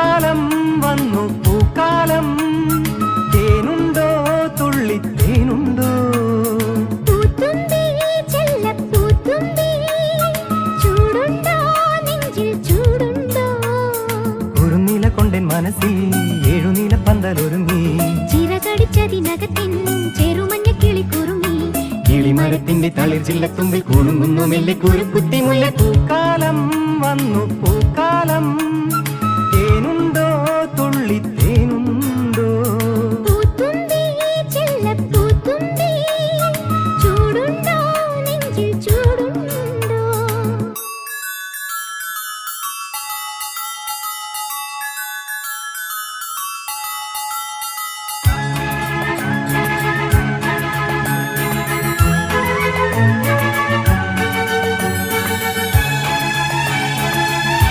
പൂക്കാലം വന്നു പൂക്കാലം തേനുണ്ടോ തുള്ളിത്തേനുണ്ടോ പൂത്തുമ്പി ചെല്ലപ്പൂത്തുമ്പി ചൂടുണ്ടോ നെഞ്ചിൽ ചൂടുണ്ടോ കുറുനില കൊണ്ടെൻ മനസ്സിൽ ഏഴുനീല പന്തലൊരുങ്ങി ചിറകടിച്ചതിനകത്തിൻ ചെറുമഞ്ഞ കിളി കുറുങ്ങി കിളിമരത്തിന്റെ തളിർ ചില്ലത്തുമ്പിൽ കുണുങ്ങുന്നു മെല്ലെ കുരുക്കുട്ടി മുല്ല പൂക്കാലം വന്നു പൂക്കാലം തേനുണ്ടോ തുള്ളി